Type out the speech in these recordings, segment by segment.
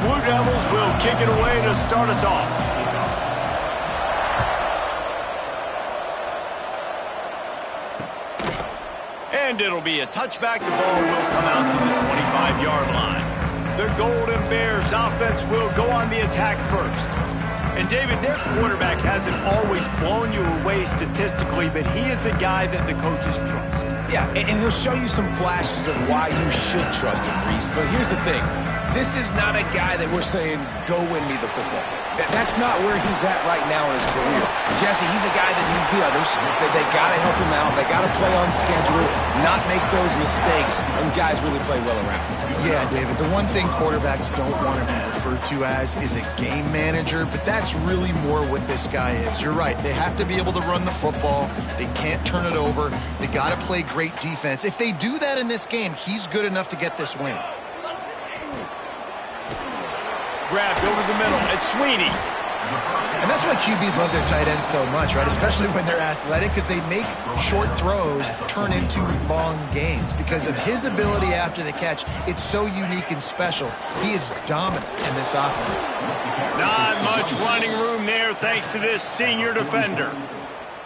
Blue Devils will kick it away to start us off. And it'll be a touchback. The ball will come out to the 25-yard line. The Golden Bears offense will go on the attack first. And, David, their quarterback hasn't always blown you away statistically, but he is a guy that the coaches trust. Yeah, and he'll show you some flashes of why you should trust him, Reese. But here's the thing. This is not a guy that we're saying, go win me the football game. That's not where he's at right now in his career. Jesse, he's a guy that needs the others. They got to help him out. They got to play on schedule, not make those mistakes, and guys really play well around him. Yeah, David, the one thing quarterbacks don't want to be referred to as is a game manager, but that's really more what this guy is. You're right. They have to be able to run the football. They can't turn it over. They got to play great defense. If they do that in this game, he's good enough to get this win. Grabbed over the middle. It's Sweeney. And that's why QBs love their tight ends so much, right? Especially when they're athletic, because they make short throws turn into long gains. Because of his ability after the catch, it's so unique and special. He is dominant in this offense. Not much running room there thanks to this senior defender.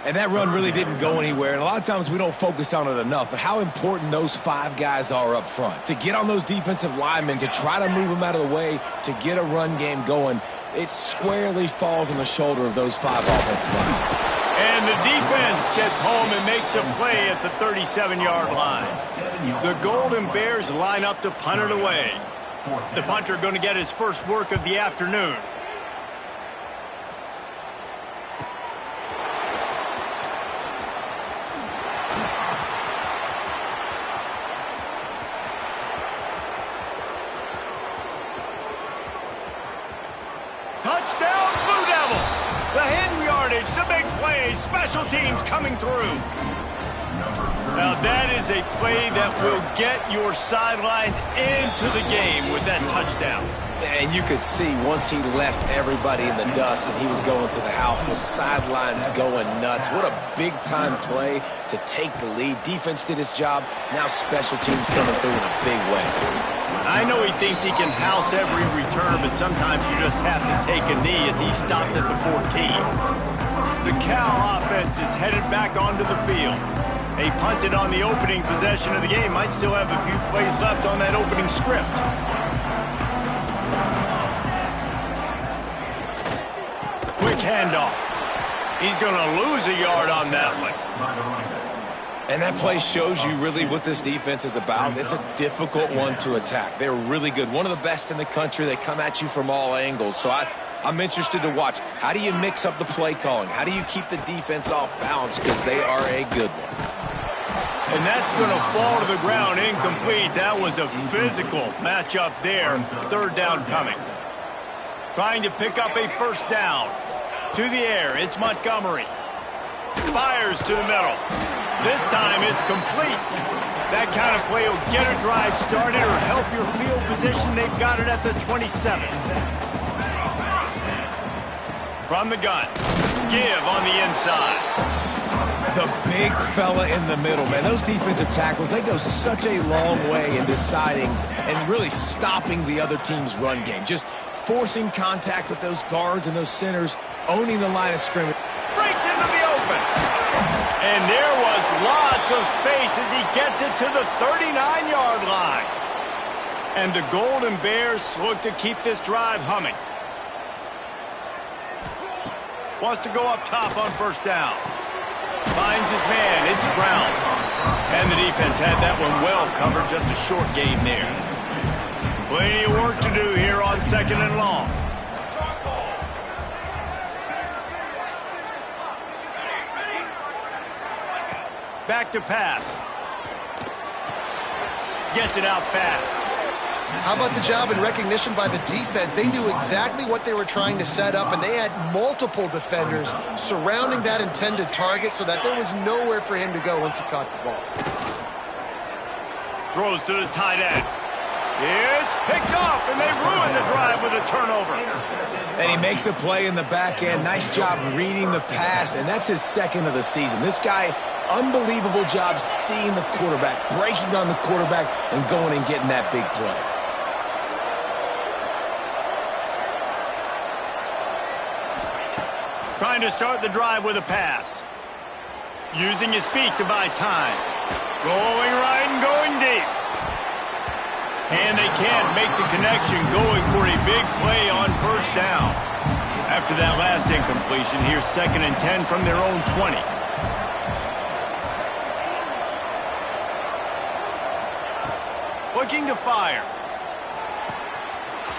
And that run really didn't go anywhere, and a lot of times we don't focus on it enough, but how important those five guys are up front. To get on those defensive linemen, to try to move them out of the way, to get a run game going, it squarely falls on the shoulder of those five offensive linemen. And the defense gets home and makes a play at the 37-yard line. The Golden Bears line up to punt it away. The punter going to get his first work of the afternoon. Touchdown, Blue Devils! The hidden yardage, the big play, special teams coming through. Now that is a play that will get your sidelines into the game with that touchdown. And you could see once he left everybody in the dust and he was going to the house, the sidelines going nuts. What a big-time play to take the lead. Defense did its job. Now special teams coming through in a big way. I know he thinks he can house every return, but sometimes you just have to take a knee as he stopped at the 14. The Cal offense is headed back onto the field. They punted on the opening possession of the game. Might still have a few plays left on that opening script. Quick handoff. He's going to lose a yard on that one. And that play shows you really what this defense is about. It's a difficult one to attack. They're really good. One of the best in the country. They come at you from all angles. So I'm interested to watch. How do you mix up the play calling? How do you keep the defense off balance? Because they are a good one. And that's going to fall to the ground incomplete. That was a physical matchup there. Third down coming. Trying to pick up a first down. To the air, it's Montgomery. Fires to the middle. This time it's complete. That kind of play will get a drive started or help your field position. They've got it at the 27. From the gun. Give on the inside. The big fella in the middle, man. Those defensive tackles, they go such a long way in deciding and really stopping the other team's run game. Just forcing contact with those guards and those centers, owning the line of scrimmage. Breaks into the open. And there was lots of space as he gets it to the 39-yard line. And the Golden Bears look to keep this drive humming. Wants to go up top on first down. Finds his man. It's Brown. And the defense had that one well covered. Just a short gain there. Plenty of work to do here on second and long. Back to pass. Gets it out fast. How about the job and recognition by the defense? They knew exactly what they were trying to set up, and they had multiple defenders surrounding that intended target so that there was nowhere for him to go once he caught the ball. Throws to the tight end. It's picked off, and they ruin the drive with a turnover. And he makes a play in the back end. Nice job reading the pass, and that's his second of the season. This guy, unbelievable job seeing the quarterback, breaking on the quarterback, and going and getting that big play. Trying to start the drive with a pass. Using his feet to buy time. Going right and going deep. And they can't make the connection, going for a big play on first down. After that last incompletion, here's 2nd and 10 from their own 20. Looking to fire.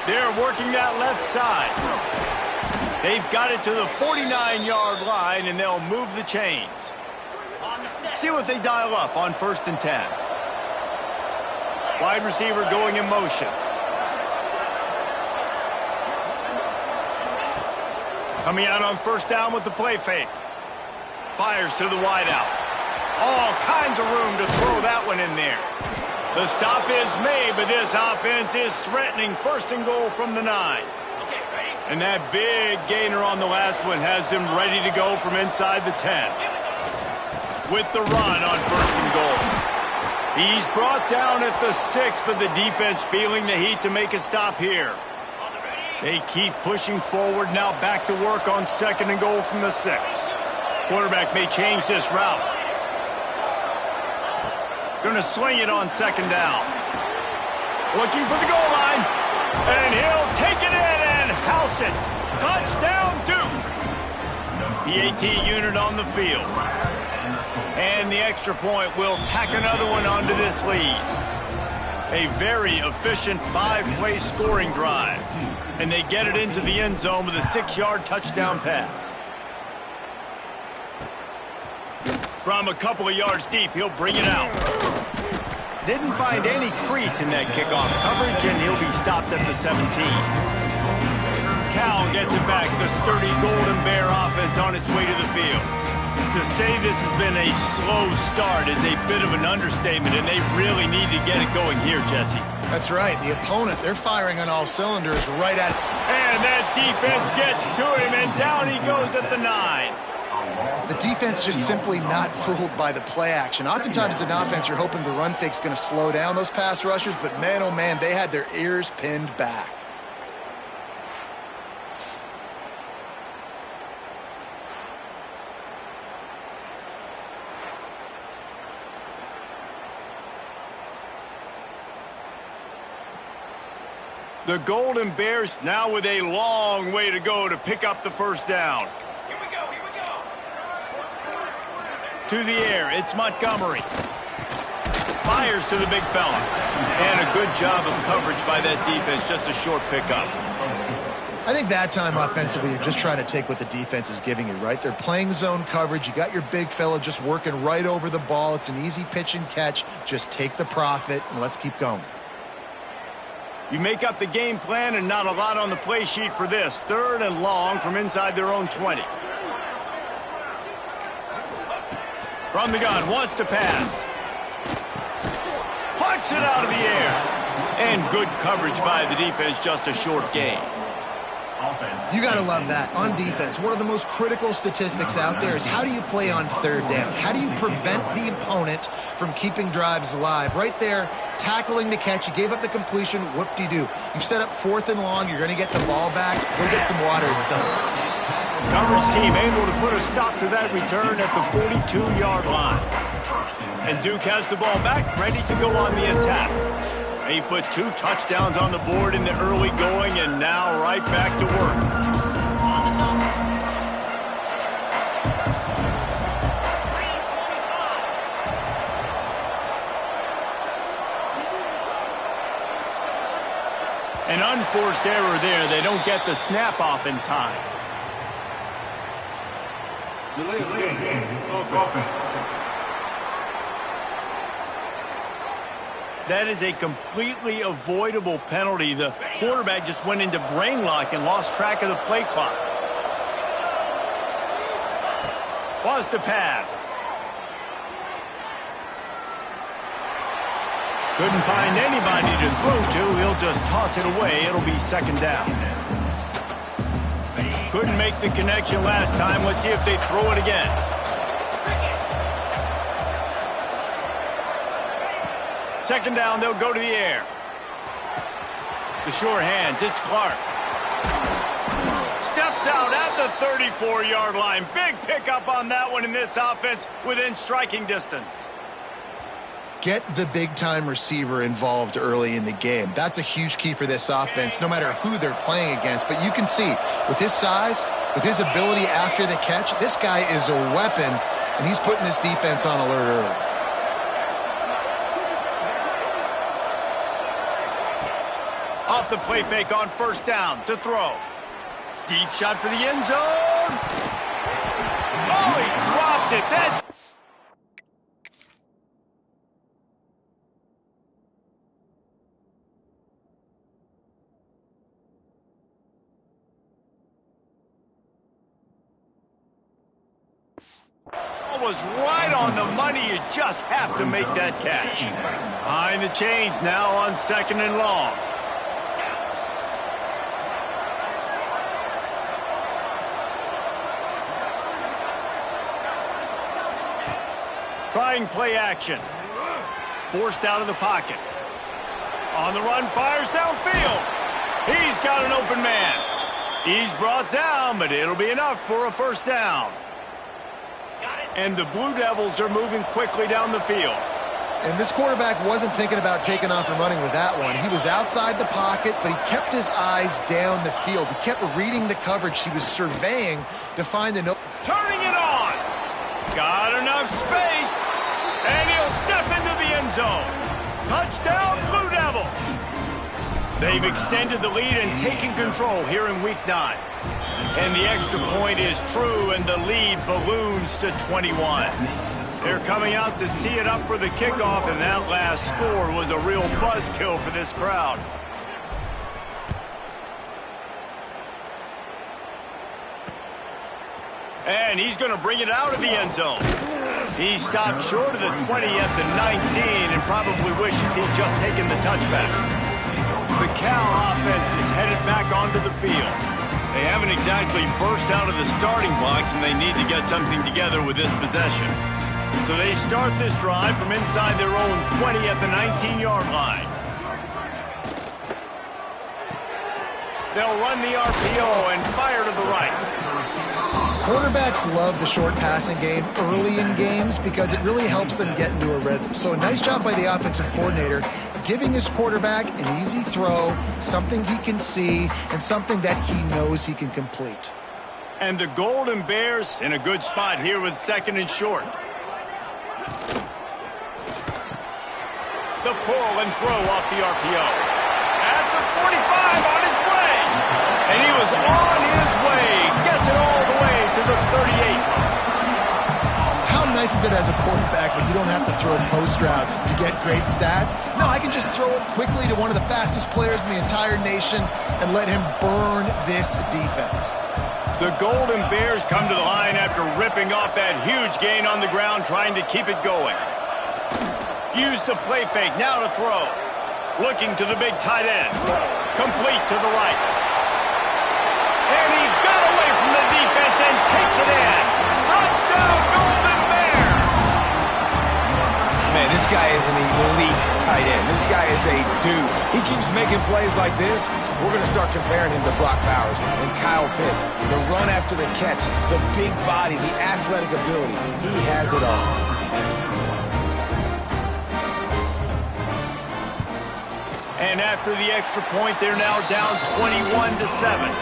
They're working that left side. They've got it to the 49-yard line, and they'll move the chains. See what they dial up on 1st and 10. Wide receiver going in motion. Coming out on 1st down with the play fake. Fires to the wideout. All kinds of room to throw that one in there. The stop is made, but this offense is threatening 1st and goal from the 9. And that big gainer on the last one has them ready to go from inside the 10. With the run on 1st and goal. He's brought down at the 6, but the defense feeling the heat to make a stop here. They keep pushing forward, now back to work on 2nd and goal from the 6. Quarterback may change this route. Going to swing it on 2nd down. Looking for the goal line. And he'll take it in and house it. Touchdown, Duke. PAT unit on the field. And the extra point will tack another one onto this lead. A very efficient 5-play scoring drive. And they get it into the end zone with a 6-yard touchdown pass. From a couple of yards deep, he'll bring it out. Didn't find any crease in that kickoff coverage, and he'll be stopped at the 17. Cal gets it back. The sturdy Golden Bear offense on its way to the field. To say this has been a slow start is a bit of an understatement, and they really need to get it going here, Jesse. That's right. The opponent, they're firing on all cylinders right at... And that defense gets to him, and down he goes at the 9. The defense just simply not fooled by the play action. Oftentimes as an offense, you're hoping the run fake's going to slow down those pass rushers, but man, oh man, they had their ears pinned back. The Golden Bears now with a long way to go to pick up the 1st down. Here we go. To the air, it's Montgomery. Fires to the big fella. And a good job of coverage by that defense, just a short pickup. I think that time offensively, you're just trying to take what the defense is giving you, right? They're playing zone coverage. You got your big fella just working right over the ball. It's an easy pitch and catch. Just take the profit and let's keep going. You make up the game plan and not a lot on the play sheet for this. 3rd and long from inside their own 20. From the gun, wants to pass. Parks it out of the air. And good coverage by the defense, just a short gain. You got to love that. On defense, one of the most critical statistics out there is how do you play on 3rd down? How do you prevent the opponent from keeping drives alive? Right there, tackling the catch. You gave up the completion. Whoop-de-doo. You set up 4th and long. You're going to get the ball back. Go get some water and some. Coverage team able to put a stop to that return at the 42-yard line. And Duke has the ball back, ready to go on the attack. He put 2 touchdowns on the board in the early going, and now right back to work. An unforced error there. They don't get the snap off in time. Delay of game. Offense. That is a completely avoidable penalty. The quarterback just went into brain lock and lost track of the play clock. Was to pass. Couldn't find anybody to throw to. He'll just toss it away. It'll be 2nd down. Couldn't make the connection last time. Let's see if they throw it again. Second down, they'll go to the air. The sure hands, it's Clark. steps out at the 34-yard line. Big pickup on that one in this offense within striking distance. Get the big-time receiver involved early in the game. That's a huge key for this offense, no matter who they're playing against. But you can see, with his size, with his ability after the catch, this guy is a weapon, and he's putting this defense on alert early. Off the play fake on first down to throw. Deep shot for the end zone. Oh, he dropped it. That was right on the money. You just have to make that catch. Behind the chains now on 2nd and long. Trying play action. Forced out of the pocket. On the run, fires downfield. He's got an open man. He's brought down, but it'll be enough for a first down. And the Blue Devils are moving quickly down the field. And this quarterback wasn't thinking about taking off and running with that one. He was outside the pocket, but he kept his eyes down the field. He kept reading the coverage. He was surveying to find the no. Turning it on. Got enough space. And he'll step into the end zone. Touchdown, Blue Devils. They've extended the lead and taken control here in Week 9. And the extra point is true, and the lead balloons to 21. They're coming out to tee it up for the kickoff, and that last score was a real buzzkill for this crowd. And he's going to bring it out of the end zone. He stopped short of the 20 at the 19 and probably wishes he'd just taken the touchback. The Cal offense is headed back onto the field. They haven't exactly burst out of the starting blocks, and they need to get something together with this possession. So they start this drive from inside their own 20 at the 19-yard line. They'll run the RPO and fire to the right. Quarterbacks love the short passing game early in games because it really helps them get into a rhythm. So a nice job by the offensive coordinator giving his quarterback an easy throw, something he can see, and something that he knows he can complete. And the Golden Bears in a good spot here with 2nd and short. The pull and throw off the RPO. At the 45 on its way. And he was on his way. Gets it all the way to the 38. How nice is it as a quarterback when you don't have to throw post routes to get great stats? No, I can just throw it quickly to one of the fastest players in the entire nation and let him burn this defense. The Golden Bears come to the line after ripping off that huge gain on the ground, trying to keep it going. Use the play fake, now to throw. Looking to the big tight end. Complete to the right. And he got away from the defense and takes it in. Touchdown, Golden Bears! Man, this guy is an elite tight end. This guy is a dude. He keeps making plays like this. We're going to start comparing him to Brock Bowers and Kyle Pitts. The run after the catch, the big body, the athletic ability. He has it all. And after the extra point, they're now down 21-7.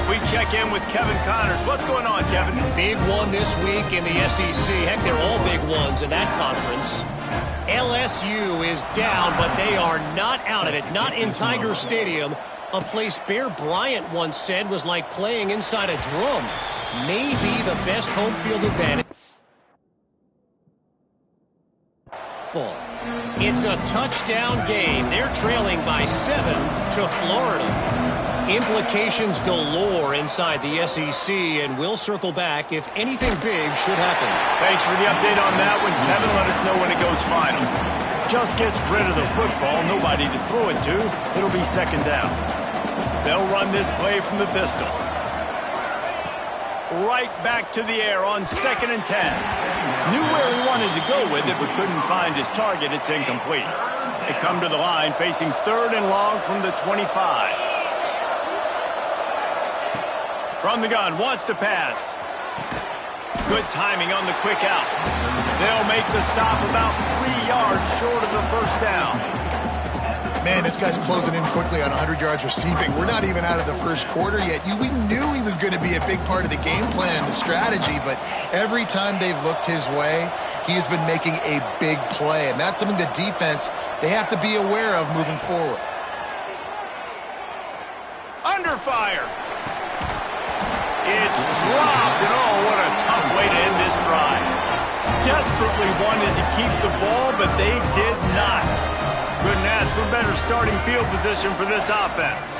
We check in with Kevin Connors. What's going on, Kevin? Big one this week in the SEC. Heck, they're all big ones in that conference. LSU is down, but they are not out of it. Not in Tiger Stadium, a place Bear Bryant once said was like playing inside a drum. Maybe the best home field advantage. It's a touchdown game. They're trailing by 7 to Florida. Implications galore inside the SEC, and we'll circle back if anything big should happen. Thanks for the update on that one, Kevin. Let us know when it goes final. Just gets rid of the football, nobody to throw it to. It'll be 2nd down. They'll run this play from the pistol. Right back to the air on 2nd and 10. Knew where he wanted to go with it, but couldn't find his target. It's incomplete. They come to the line facing 3rd and long from the 25. From the gun, wants to pass. Good timing on the quick out. They'll make the stop about 3 yards short of the first down. Man, this guy's closing in quickly on 100 yards receiving. We're not even out of the first quarter yet. We knew he was going to be a big part of the game plan and the strategy, but every time they've looked his way, he's been making a big play, and that's something the defense, they have to be aware of moving forward. Under fire. It's dropped, and oh, what a tough way to end this drive. Desperately wanted to keep the ball, but they did not. Couldn't ask for better starting field position for this offense.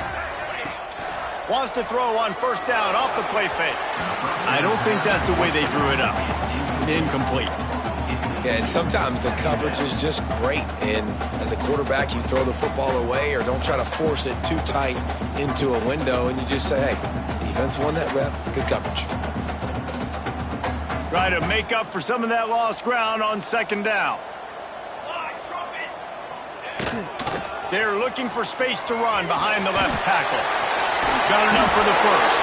Wants to throw on first down off the play fake. I don't think that's the way they drew it up. Incomplete. Yeah, and sometimes the coverage is just great. And as a quarterback, you throw the football away or don't try to force it too tight into a window, and you just say, hey, defense won that rep. Good coverage. Try to make up for some of that lost ground on second down. They're looking for space to run behind the left tackle. Got enough for the first.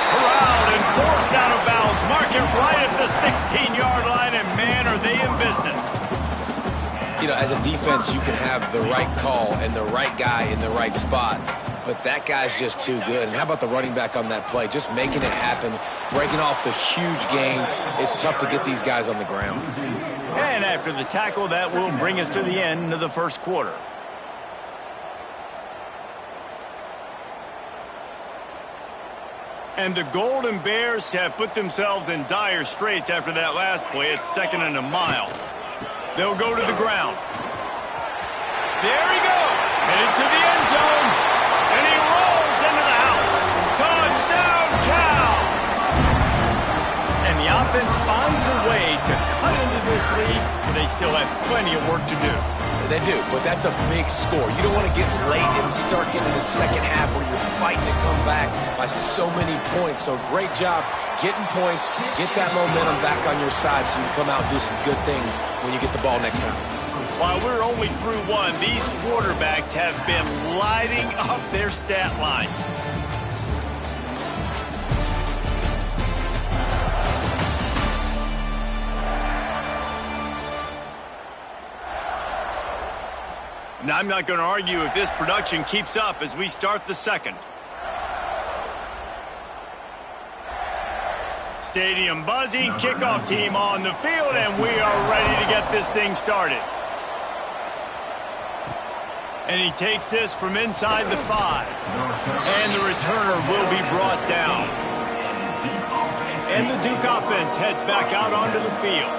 Corralled and forced out of bounds. Mark it right at the 16-yard line, and man, are they in business. You know, as a defense, you can have the right call and the right guy in the right spot, but that guy's just too good. And how about the running back on that play? Just making it happen, breaking off the huge gain. It's tough to get these guys on the ground. And after the tackle, that will bring us to the end of the first quarter. And the Golden Bears have put themselves in dire straits after that last play. It's 2nd and a mile. They'll go to the ground. There he goes. Headed to the end zone. And he rolls into the house. Touchdown, Cal! And the offense finds a way to cut into this lead, but they still have plenty of work to do. They do, but that's a big score. You don't want to get late and start getting the second half where you're fighting to come back by so many points. So great job getting points, get that momentum back on your side so you can come out and do some good things when you get the ball next time. While we're only through one, these quarterbacks have been lighting up their stat lines. And I'm not going to argue if this production keeps up as we start the second. Stadium buzzing, kickoff team on the field, and we are ready to get this thing started. And he takes this from inside the 5. And the returner will be brought down. And the Duke offense heads back out onto the field.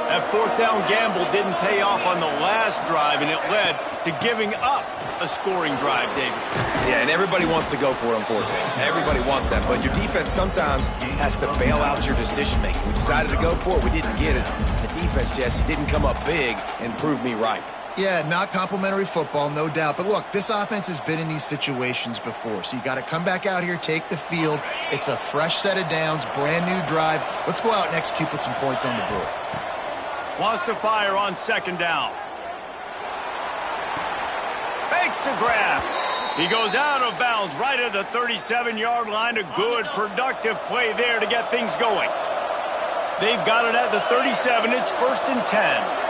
That fourth down gamble didn't pay off on the last drive, and it led to giving up a scoring drive, David. Yeah, and everybody wants to go for it on fourth down. Everybody wants that, but your defense sometimes has to bail out your decision-making. We decided to go for it. We didn't get it. The defense, Jesse, didn't come up big and prove me right. Yeah, not complimentary football, no doubt. But look, this offense has been in these situations before. So you got to come back out here, take the field. It's a fresh set of downs, brand new drive. Let's go out and execute, put some points on the board. Wants to fire on second down. Fakes to grab. He goes out of bounds right at the 37-yard line. A good, productive play there to get things going. They've got it at the 37. It's 1st and 10.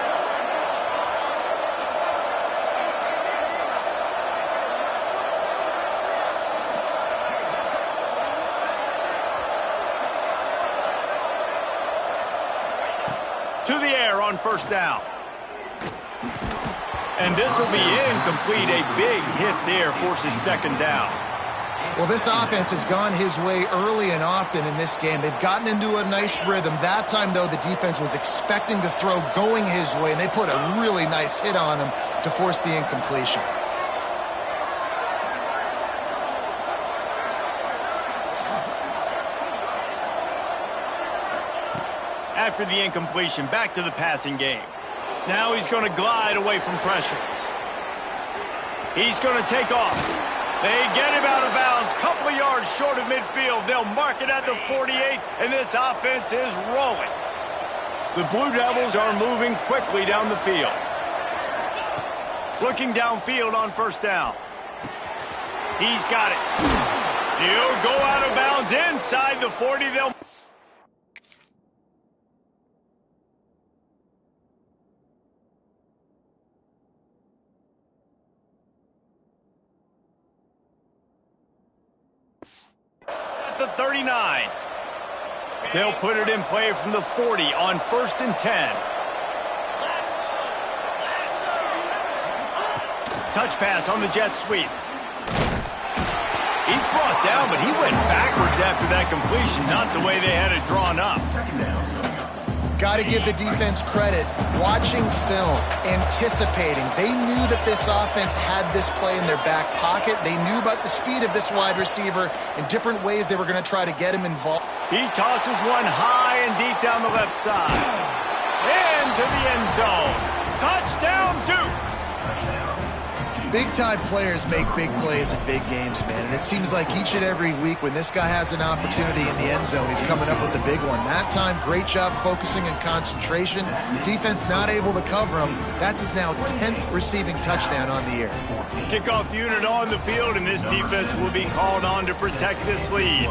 To the air on first down. And this will be incomplete. A big hit there forces second down. Well, this offense has gone his way early and often in this game. They've gotten into a nice rhythm. That time, though, the defense was expecting the throw going his way, and they put a really nice hit on him to force the incompletion. After the incompletion, back to the passing game. Now he's going to glide away from pressure. He's going to take off. They get him out of bounds, couple of yards short of midfield. They'll mark it at the 48, and this offense is rolling. The Blue Devils are moving quickly down the field. Looking downfield on first down. He's got it. He'll go out of bounds inside the 40. They'll... At the 39. They'll put it in play from the 40 on 1st and 10. Touch pass on the jet sweep. He's brought down, but he went backwards after that completion, not the way they had it drawn up. Got to give the defense credit. Watching film, anticipating. They knew that this offense had this play in their back pocket. They knew about the speed of this wide receiver and different ways they were going to try to get him involved. He tosses one high and deep down the left side. Into the end zone. Touchdown, Duke. Big-time players make big plays in big games, man. And it seems like each and every week when this guy has an opportunity in the end zone, he's coming up with the big one. That time, great job focusing and concentration. Defense not able to cover him. That's his now 10th receiving touchdown on the year. Kickoff unit on the field, and this defense will be called on to protect this lead.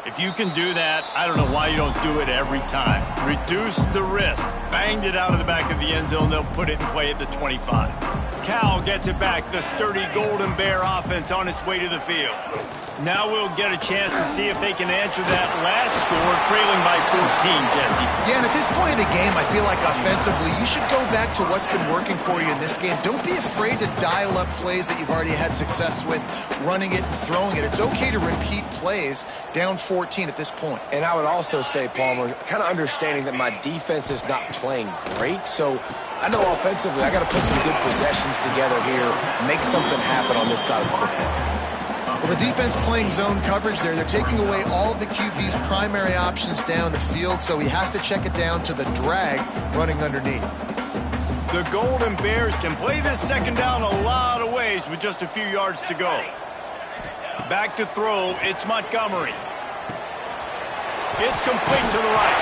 If you can do that, I don't know why you don't do it every time. Reduce the risk. Banged it out of the back of the end zone. They'll put it in play at the 25. Cal gets it back. The sturdy Golden Bear offense on its way to the field. Now we'll get a chance to see if they can answer that last score, trailing by 14, Jesse. Yeah, and at this point in the game, I feel like offensively, you should go back to what's been working for you in this game. Don't be afraid to dial up plays that you've already had success with, running it and throwing it. It's okay to repeat plays down 14 at this point. And I would also say, Palmer, kind of understanding that my defense is not playing great, so I know offensively I got to put some good possessions together here, make something happen on this side of the football. Well, the defense playing zone coverage there. They're taking away all of the QB's primary options down the field, so he has to check it down to the drag running underneath. The Golden Bears can play this second down a lot of ways with just a few yards to go. Back to throw, it's Montgomery. It's complete to the right.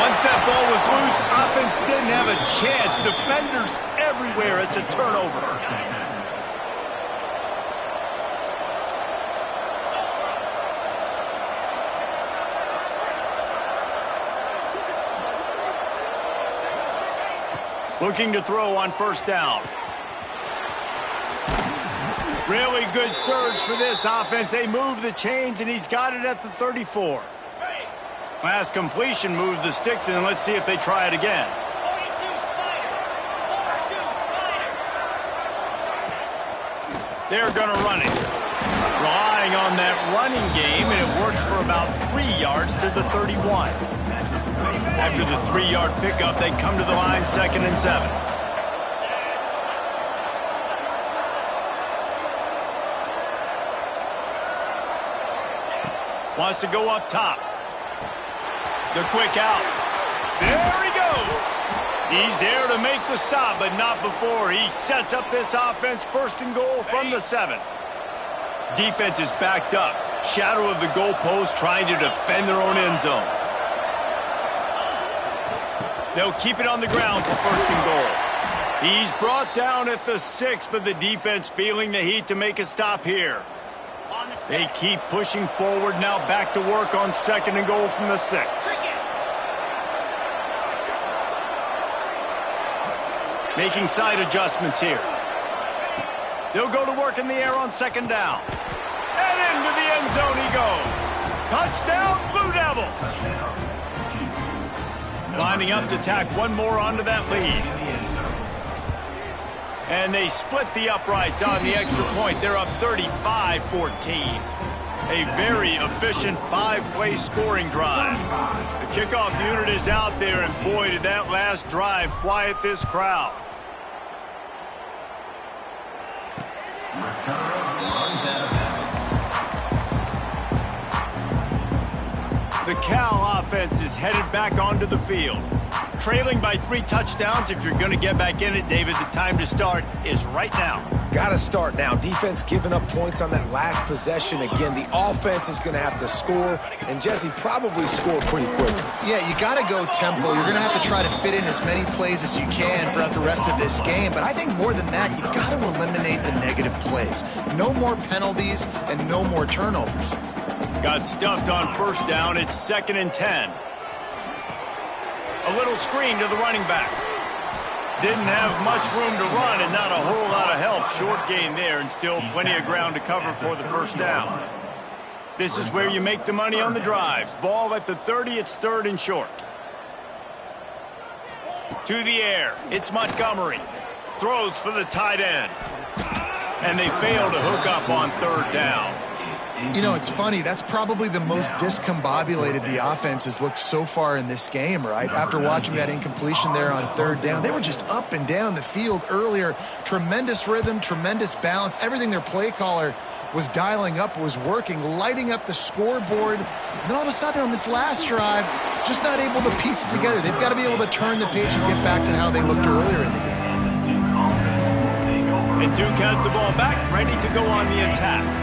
Once that ball was loose, offense didn't have a chance. Defenders everywhere. It's a turnover. Looking to throw on 1st down. Really good surge for this offense. They move the chains, and he's got it at the 34. Last completion moves the sticks, and let's see if they try it again. They're going to run it. Relying on that running game, and it works for about 3 yards to the 31. After the 3-yard pickup, they come to the line 2nd and 7. Wants to go up top. The quick out. There he goes. He's there to make the stop, but not before. He sets up this offense 1st and goal from the 7. Defense is backed up. Shadow of the goalpost trying to defend their own end zone. They'll keep it on the ground for 1st and goal. He's brought down at the 6, but the defense feeling the heat to make a stop here. They keep pushing forward, now back to work on 2nd and goal from the 6. Making side adjustments here. They'll go to work in the air on 2nd down. And into the end zone he goes. Touchdown, Blue Devils. Lining up to tack one more onto that lead. And they split the uprights on the extra point. They're up 35-14. A very efficient 5-play scoring drive. The kickoff unit is out there, and boy, did that last drive quiet this crowd. The Cal offense is headed back onto the field. trailing by 3 touchdowns. If you're going to get back in it, David, the time to start is right now. Got to start now. Defense giving up points on that last possession. Again, the offense is going to have to score, and Jesse probably score pretty quickly. Yeah, you got to go tempo. You're going to have to try to fit in as many plays as you can throughout the rest of this game. But I think more than that, you got to eliminate the negative plays. No more penalties and no more turnovers. Got stuffed on first down. It's 2nd and 10. A little screen to the running back. Didn't have much room to run and not a whole lot of help. Short gain there and still plenty of ground to cover for the first down. This is where you make the money on the drives. Ball at the 30, it's 3rd and short. To the air, it's Montgomery. Throws for the tight end. And they fail to hook up on 3rd down. You know, it's funny. That's probably the most discombobulated the offense has looked so far in this game, right? After watching that incompletion there on 3rd down, they were just up and down the field earlier. Tremendous rhythm, tremendous balance. Everything their play caller was dialing up was working, lighting up the scoreboard. And then all of a sudden on this last drive, just not able to piece it together. They've got to be able to turn the page and get back to how they looked earlier in the game. And Duke has the ball back, ready to go on the attack.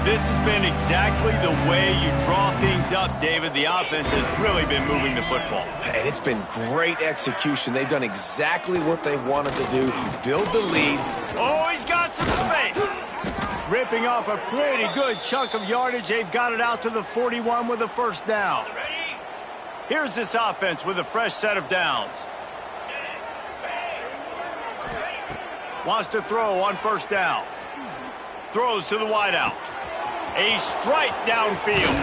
This has been exactly the way you draw things up, David. The offense has really been moving the football. And it's been great execution. They've done exactly what they've wanted to do, build the lead. Oh, he's got some space. Ripping off a pretty good chunk of yardage. They've got it out to the 41 with a first down. Here's this offense with a fresh set of downs. Wants to throw on first down. Throws to the wideout. A strike downfield.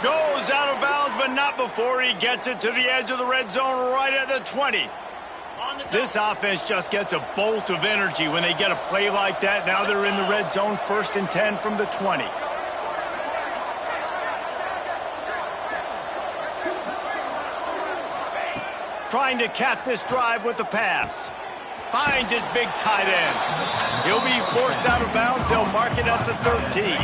Goes out of bounds, but not before he gets it to the edge of the red zone right at the 20. This offense just gets a bolt of energy when they get a play like that. Now they're in the red zone, 1st and 10 from the 20. Trying to cap this drive with the pass. Finds his big tight end. He'll be forced out of bounds. They'll mark it at the 13.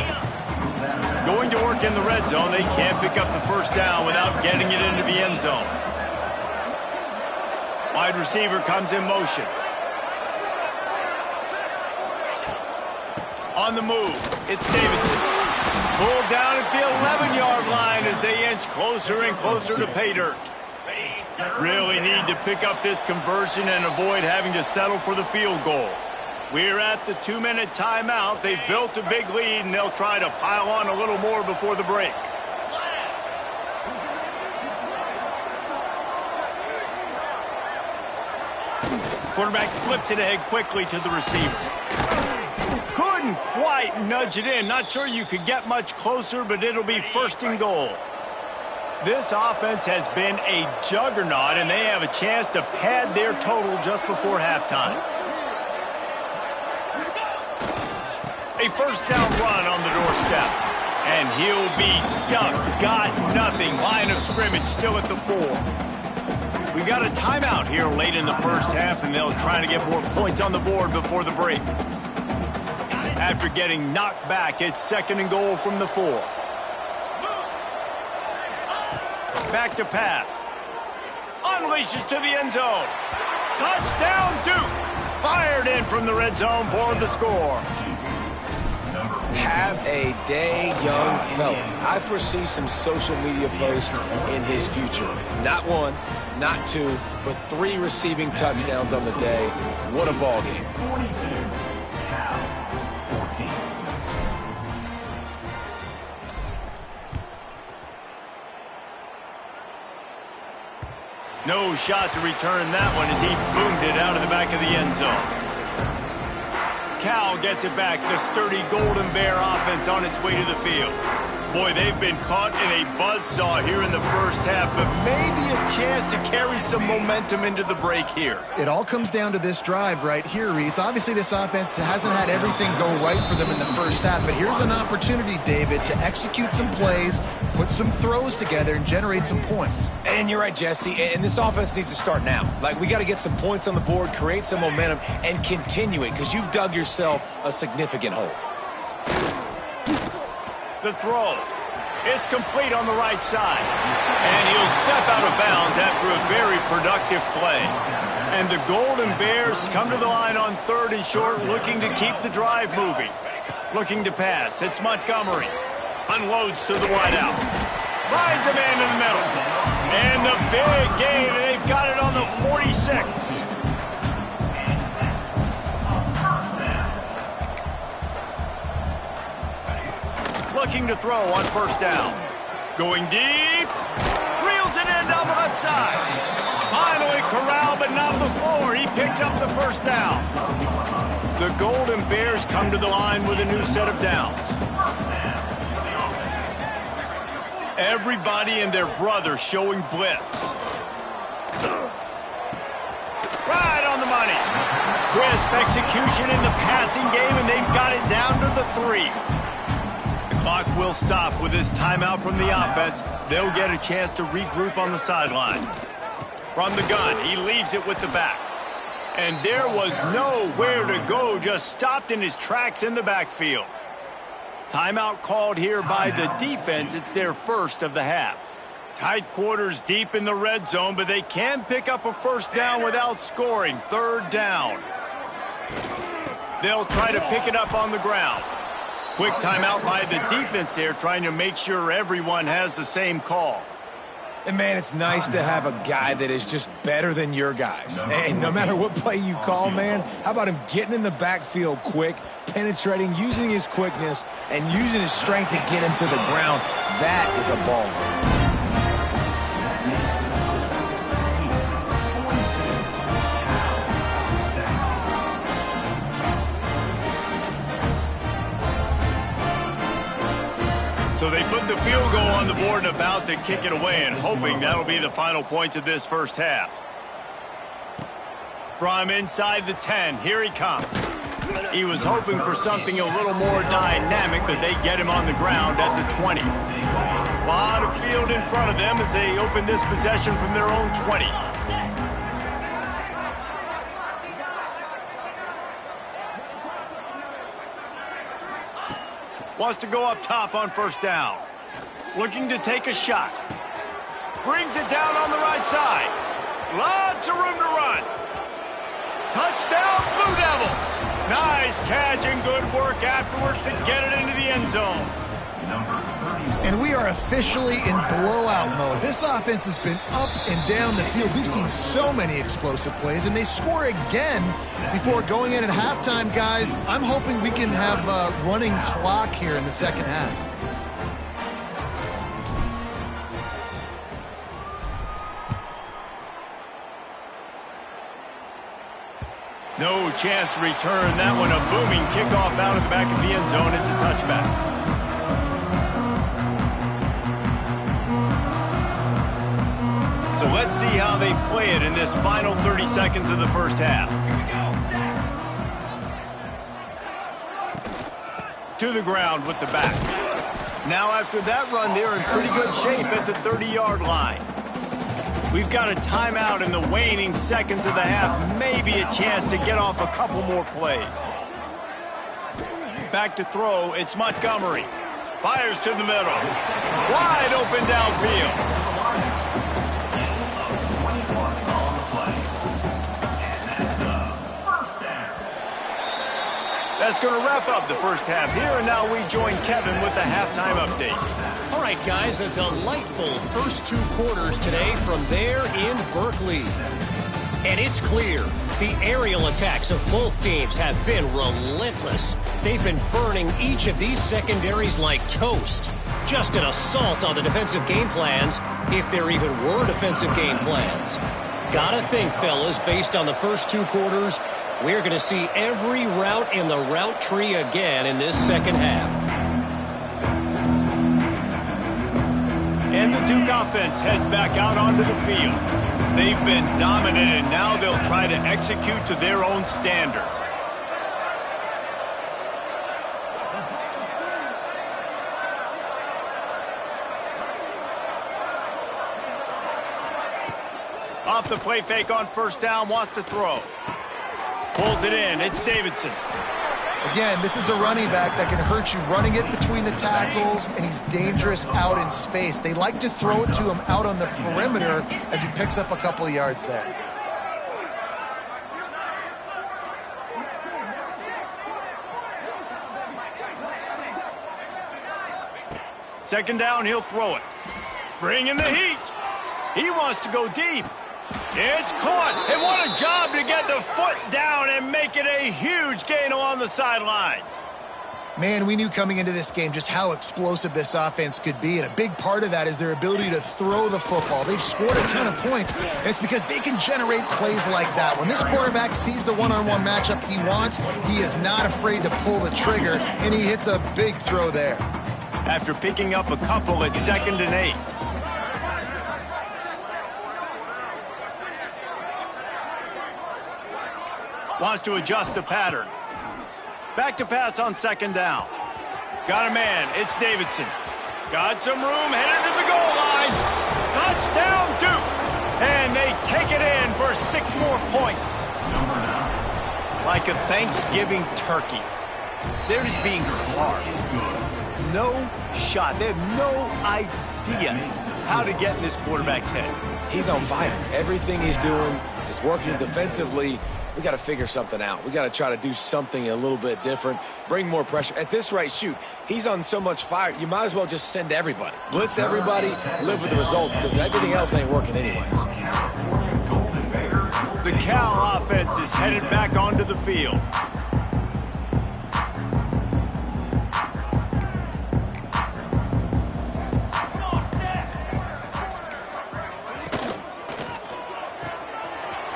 Going to work in the red zone. They can't pick up the first down without getting it into the end zone. Wide receiver comes in motion. On the move, it's Davidson. Pulled down at the 11-yard line as they inch closer and closer to pay dirt. Really need to pick up this conversion and avoid having to settle for the field goal. We're at the 2-minute timeout. They've built a big lead, and they'll try to pile on a little more before the break. Quarterback flips it ahead quickly to the receiver. Couldn't quite nudge it in. Not sure you could get much closer, but it'll be 1st and goal. This offense has been a juggernaut, and they have a chance to pad their total just before halftime. A first down run on the doorstep. And he'll be stuck. Got nothing. Line of scrimmage still at the 4. We got a timeout here late in the first half, and they'll try to get more points on the board before the break. After getting knocked back, it's 2nd and goal from the 4. Back to pass. Unleashes to the end zone. Touchdown, Duke. Fired in from the red zone for the score. Have a day, young fella. I foresee some social media posts in his future. Not 1, not 2, but 3 receiving touchdowns on the day. What a ball game. No shot to return that one as he boomed it out of the back of the end zone. Cal gets it back. The sturdy Golden Bear offense on its way to the field. Boy, they've been caught in a buzzsaw here in the first half, but maybe a chance to carry some momentum into the break here. It all comes down to this drive right here, Reese. Obviously, this offense hasn't had everything go right for them in the first half, but here's an opportunity, David, to execute some plays, put some throws together, and generate some points. And you're right, Jesse, and this offense needs to start now. Like, we got to get some points on the board, create some momentum, and continue it, because you've dug yourself a significant hole. The throw. It's complete on the right side. And he'll step out of bounds after a very productive play. And the Golden Bears come to the line on 3rd and short, looking to keep the drive moving. Looking to pass. It's Montgomery. Unloads to the wideout. Finds a man in the middle. And the big gain, and they've got it on the 46. Looking to throw on 1st down. Going deep. Reels it in down the left side. Finally corralled, but not before. He picks up the 1st down. The Golden Bears come to the line with a new set of downs. Everybody and their brother showing blitz. Right on the money. Crisp execution in the passing game, and they've got it down to the 3. Clock will stop with this timeout from the offense. They'll get a chance to regroup on the sideline. From the gun, he leaves it with the back. And there was nowhere to go, just stopped in his tracks in the backfield. Timeout called here by the defense. It's their first of the half. Tight quarters deep in the red zone, but they can pick up a 1st down without scoring. 3rd down. They'll try to pick it up on the ground. Quick timeout by the defense there, trying to make sure everyone has the same call. And, man, it's nice to have a guy that is just better than your guys. And no matter what play you call, man, how about him getting in the backfield quick, penetrating, using his quickness, and using his strength to get him to the ground. That is a baller. So they put the field goal on the board and about to kick it away, and hoping that'll be the final points of this 1st half. From inside the 10, here he comes. He was hoping for something a little more dynamic, but they get him on the ground at the 20. A lot of field in front of them as they open this possession from their own 20. Wants to go up top on 1st down. Looking to take a shot. Brings it down on the right side. Lots of room to run. Touchdown, Blue Devils. Nice catch and good work afterwards to get it into the end zone. And we are officially in blowout mode. This offense has been up and down the field. We've seen so many explosive plays, and they score again before going in at halftime, guys. I'm hoping we can have a running clock here in the 2nd half. No chance to return that one. A booming kickoff out of the back of the end zone. It's a touchback. So let's see how they play it in this final 30 seconds of the 1st half. To the ground with the back. Now after that run, they're in pretty good shape at the 30-yard line. We've got a timeout in the waning seconds of the half. Maybe a chance to get off a couple more plays. Back to throw, it's Montgomery. Fires to the middle. Wide open downfield. That's going to wrap up the 1st half here, and now we join Kevin with the halftime update. All right, guys, a delightful first 2 quarters today from there in Berkeley. And it's clear the aerial attacks of both teams have been relentless. They've been burning each of these secondaries like toast. Just an assault on the defensive game plans, if there even were defensive game plans. Gotta think, fellas, based on the first 2 quarters, we're going to see every route in the route tree again in this 2nd half. And the Duke offense heads back out onto the field. They've been dominant, and now they'll try to execute to their own standard. Off the play fake on 1st down, wants to throw. Pulls it in, it's Davidson. Again, this is a running back that can hurt you running it between the tackles, and he's dangerous out in space. They like to throw it to him out on the perimeter as he picks up a couple of yards there. Second down, he'll throw it. Bring in the heat. He wants to go deep. It's caught. And what a job to get the foot down and make it a huge gain along the sidelines. Man, we knew coming into this game just how explosive this offense could be, and a big part of that is their ability to throw the football. They've scored a ton of points, and it's because they can generate plays like that. When this quarterback sees the one-on-one matchup he wants, he is not afraid to pull the trigger, and he hits a big throw there. After picking up a couple at 2nd and 8. Wants to adjust the pattern. Back to pass on 2nd down. Got a man. It's Davidson. Got some room. Headed to the goal line. Touchdown, Duke. And they take it in for 6 more points. Like a Thanksgiving turkey. They're just being carved. No shot. They have no idea how to get in this quarterback's head. He's on fire. Everything he's doing is working defensively. We got to figure something out. We got to try to do something a little bit different, bring more pressure. At this rate, shoot, he's on so much fire, you might as well just send everybody. Blitz everybody, live with the results, because everything else ain't working anyways. The Cal offense is headed back onto the field.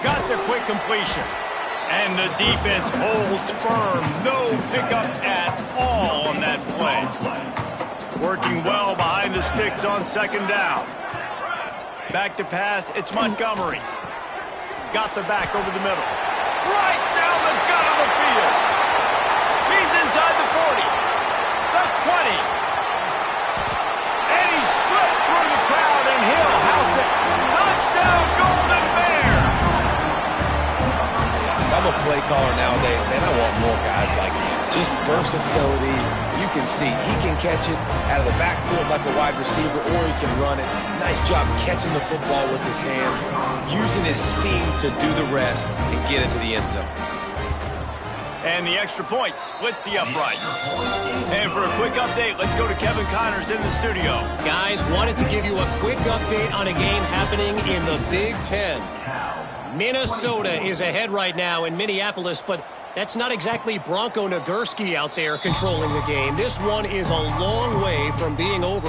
Got the quick completion. And the defense holds firm. No pickup at all on that play. Working well behind the sticks on 2nd down. Back to pass. It's Montgomery. Got the back over the middle. Right down the gut of the field. He's inside the 40. The 20. And he slipped through the crowd, and he'll house it. Touchdown, Golden Bears. I'm a play caller nowadays, man. I want more guys like this. Just versatility. You can see he can catch it out of the backfield like a wide receiver, or he can run it. Nice job catching the football with his hands, using his speed to do the rest and get into the end zone. And the extra point splits the uprights. And for a quick update, let's go to Kevin Connors in the studio. Guys, wanted to give you a quick update on a game happening in the Big Ten. Minnesota is ahead right now in Minneapolis, but that's not exactly Bronco Nagurski out there controlling the game. This one is a long way from being over.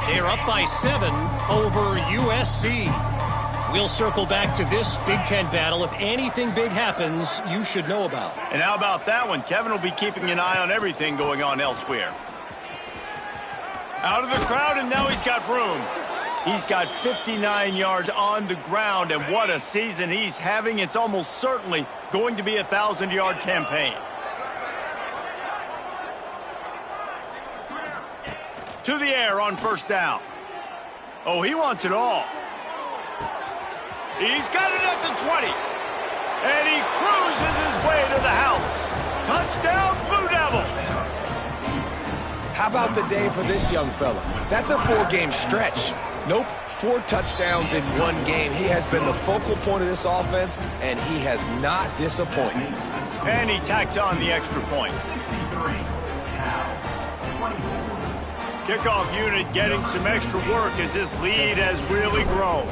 They're up by 7 over USC. We'll circle back to this Big Ten battle. If anything big happens, you should know about. And how about that one? Kevin will be keeping an eye on everything going on elsewhere. Out of the crowd, and now he's got room. He's got 59 yards on the ground, and what a season he's having. It's almost certainly going to be a 1,000-yard campaign. To the air on 1st down. Oh, he wants it all. He's got it at the 20. And he cruises his way to the house. Touchdown, Blue Devils. How about the day for this young fella? That's a 4-game stretch. Nope, 4 touchdowns in 1 game. He has been the focal point of this offense, and he has not disappointed. And he tacks on the extra point. Kickoff unit getting some extra work as this lead has really grown.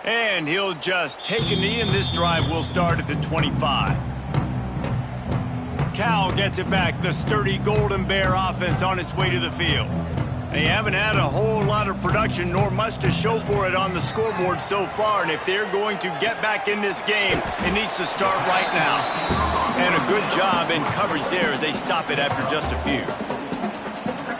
And he'll just take a knee, and this drive will start at the 25. Cal gets it back. The sturdy Golden Bear offense on its way to the field. They haven't had a whole lot of production, nor much to show for it on the scoreboard so far. And if they're going to get back in this game, it needs to start right now. And a good job in coverage there as they stop it after just a few.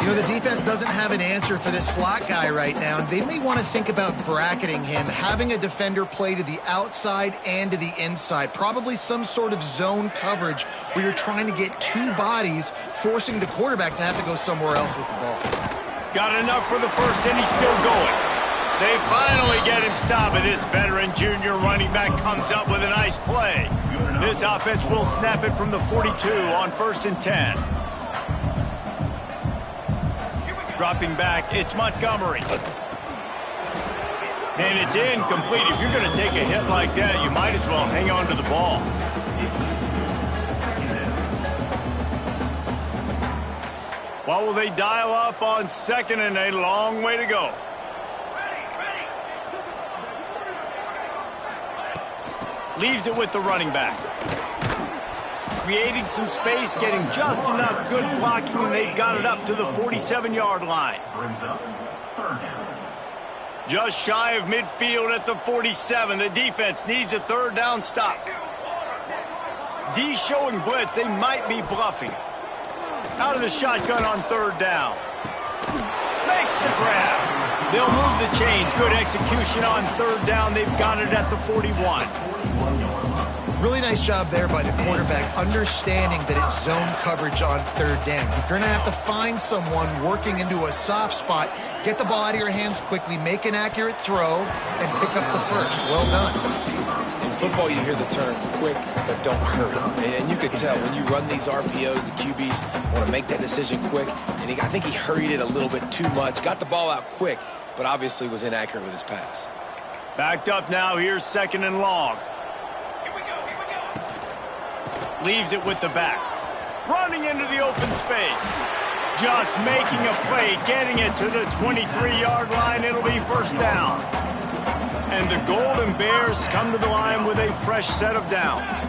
You know, the defense doesn't have an answer for this slot guy right now, and they may want to think about bracketing him, having a defender play to the outside and to the inside, probably some sort of zone coverage where you're trying to get 2 bodies, forcing the quarterback to have to go somewhere else with the ball. Got enough for the first, and he's still going. They finally get him stopped, and this veteran junior running back comes up with a nice play. This offense will snap it from the 42 on 1st and 10. Dropping back, it's Montgomery. And it's incomplete. If you're going to take a hit like that, you might as well hang on to the ball. What will they dial up on 2nd and a long way to go? Leaves it with the running back. Creating some space, getting just enough good blocking, and they've got it up to the 47-yard line. Just shy of midfield at the 47. The defense needs a 3rd down stop. D showing blitz. They might be bluffing. Out of the shotgun on 3rd down. Makes the grab. They'll move the chains. Good execution on 3rd down. They've got it at the 41. Really nice job there by the quarterback, understanding that it's zone coverage on 3rd down. If you're going to have to find someone working into a soft spot, get the ball out of your hands quickly, make an accurate throw, and pick up the first. Well done. In football, you hear the term quick, but don't hurry. And you could tell when you run these RPOs, the QBs want to make that decision quick. And I think he hurried it a little bit too much. Got the ball out quick, but obviously was inaccurate with his pass. Backed up now. Here's 2nd and long. Leaves it with the back. Running into the open space. Just making a play, getting it to the 23-yard line. It'll be 1st down. And the Golden Bears come to the line with a fresh set of downs.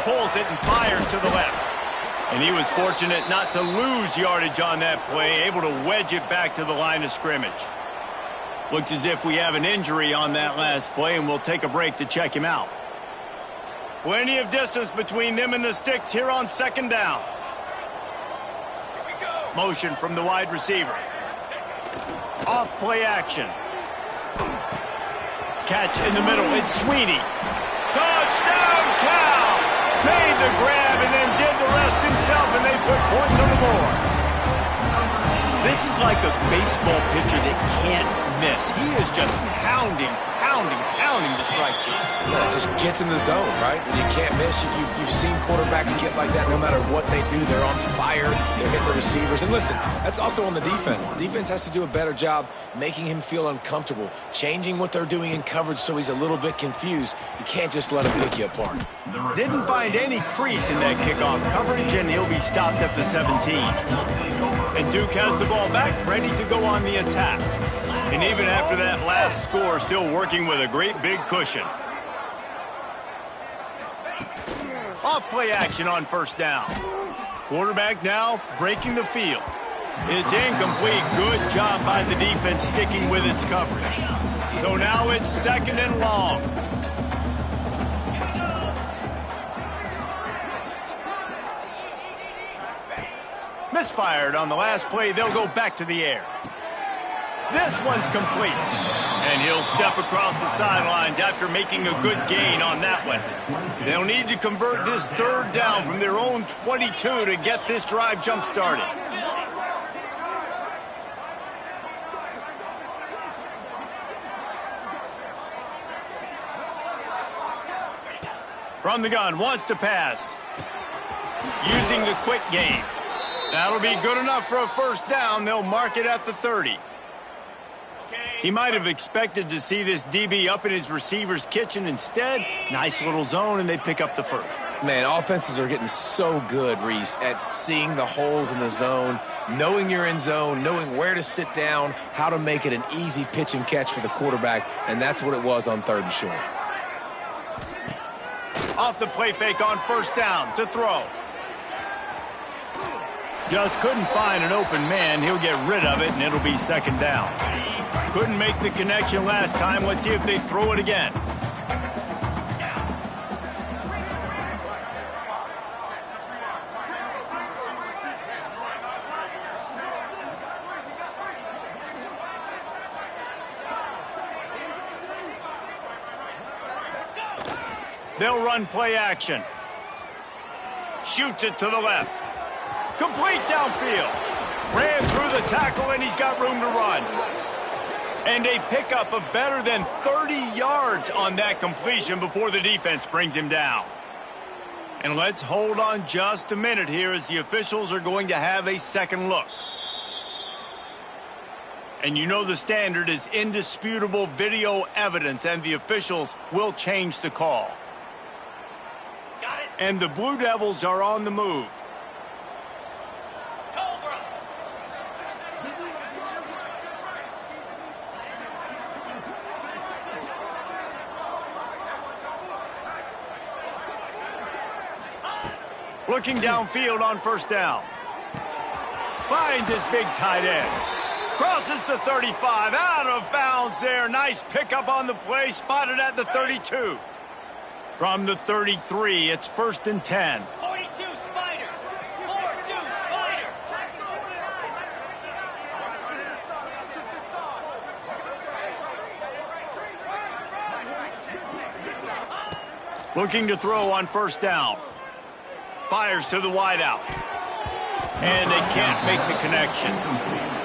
Pulls it and fires to the left. And he was fortunate not to lose yardage on that play, able to wedge it back to the line of scrimmage. Looks as if we have an injury on that last play, and we'll take a break to check him out. Plenty of distance between them and the sticks here on 2nd down. Motion from the wide receiver. Off play action. Catch in the middle. It's Sweeney. Touchdown, Cal! Made the grab and then did the rest himself, and they put points on the board. This is like a baseball pitcher that can't miss. He is just pounding the strike zone. Yeah, it just gets in the zone, right? When you can't miss, you've seen quarterbacks get like that no matter what they do. They're on fire. They're hitting the receivers. And listen, that's also on the defense. The defense has to do a better job making him feel uncomfortable, changing what they're doing in coverage so he's a little bit confused. You can't just let him pick you apart. Didn't find any crease in that kickoff coverage, and he'll be stopped at the 17. And Duke has the ball back, ready to go on the attack. And even after that last score, still working with a great big cushion. Off play action on 1st down. Quarterback now breaking the field. It's incomplete. Good job by the defense sticking with its coverage. So now it's 2nd and long. Misfired on the last play. They'll go back to the air. This one's complete. And he'll step across the sidelines after making a good gain on that one. They'll need to convert this 3rd down from their own 22 to get this drive jump-started. From the gun, wants to pass. Using the quick game. That'll be good enough for a 1st down. They'll mark it at the 30. He might have expected to see this DB up in his receiver's kitchen. Instead, nice little zone, and they pick up the 1st. Man, offenses are getting so good, Reese, at seeing the holes in the zone, knowing you're in zone, knowing where to sit down, how to make it an easy pitch and catch for the quarterback, and that's what it was on 3rd and short. Off the play fake on 1st down to throw. Just couldn't find an open man. He'll get rid of it, and it'll be 2nd down. Couldn't make the connection last time. Let's see if they throw it again. They'll run play action. Shoots it to the left. Complete downfield. Ran through the tackle, and he's got room to run. And a pickup of better than 30 yards on that completion before the defense brings him down. And let's hold on just a minute here as the officials are going to have a second look. And you know the standard is indisputable video evidence, and the officials will change the call. And the Blue Devils are on the move. Looking downfield on first down. Finds his big tight end. Crosses the 35, out of bounds there. Nice pickup on the play, spotted at the 32. From the 33, it's 1st and 10. 42 Spider. 42 Spider. Looking to throw on first down. Fires to the wideout. And they can't make the connection.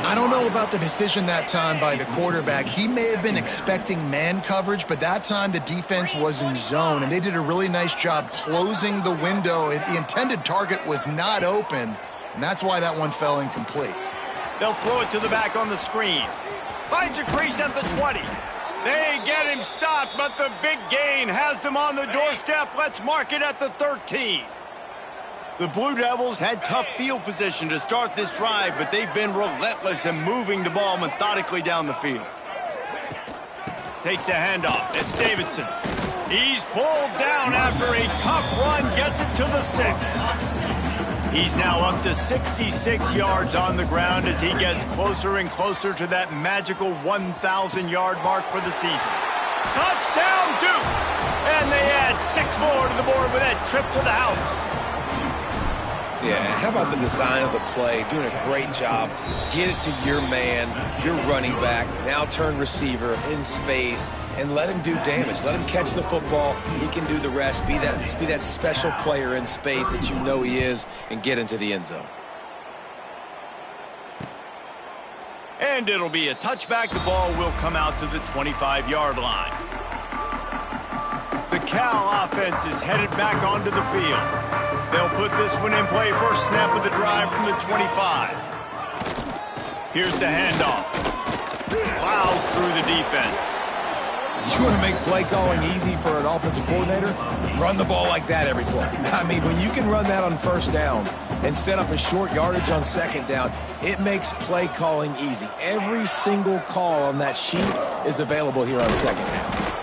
I don't know about the decision that time by the quarterback. He may have been expecting man coverage, but that time the defense was in zone, and they did a really nice job closing the window. The intended target was not open, and that's why that one fell incomplete. They'll throw it to the back on the screen. Finds a crease at the 20. They get him stopped, but the big gain has them on the doorstep. Let's mark it at the 13. The Blue Devils had tough field position to start this drive, but they've been relentless in moving the ball methodically down the field. Takes the handoff. It's Davidson. He's pulled down after a tough run, gets it to the 6. He's now up to 66 yards on the ground as he gets closer and closer to that magical 1,000-yard mark for the season. Touchdown, Duke! And they add 6 more to the board with that trip to the house. Yeah, how about the design of the play? Doing a great job. Get it to your man, your running back, now turn receiver in space, and let him do damage. Let him catch the football. He can do the rest. Be that special player in space that you know he is, and get into the end zone. And it'll be a touchback. The ball will come out to the 25-yard line. The Cal offense is headed back onto the field. They'll put this one in play. First snap of the drive from the 25. Here's the handoff. Plows through the defense. You want to make play calling easy for an offensive coordinator? Run the ball like that every play. I mean, when you can run that on first down and set up a short yardage on second down, it makes play calling easy. Every single call on that sheet is available here on second down.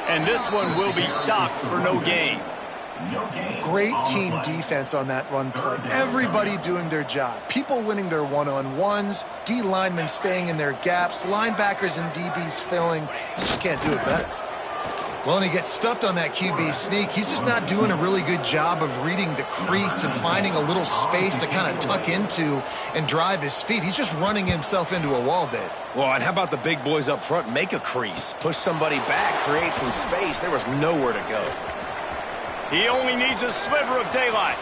And this one will be stopped for no gain. Great team defense on that run play. Everybody doing their job. People winning their one-on-ones, D linemen staying in their gaps, linebackers and DBs filling. You just can't do it better. Well, and he gets stuffed on that QB sneak. He's just not doing a really good job of reading the crease and finding a little space to kind of tuck into and drive his feet. He's just running himself into a wall, Dave. Well, and how about the big boys up front? Make a crease. Push somebody back. Create some space. There was nowhere to go. He only needs a sliver of daylight.